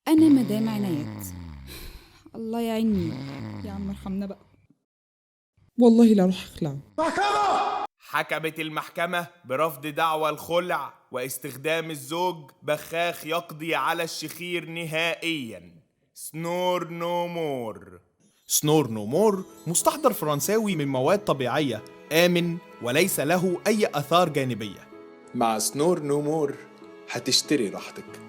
أنا مدام عنايات. الله يعيني. يا عم ارحمنا بقى. والله لا روح اخلع. حكمت المحكمة برفض دعوى الخلع واستخدام الزوج بخاخ يقضي على الشخير نهائيا. سنور نو مور. سنور نو مور مستحضر فرنساوي من مواد طبيعية آمن وليس له أي آثار جانبية. مع سنور نو مور هتشتري راحتك.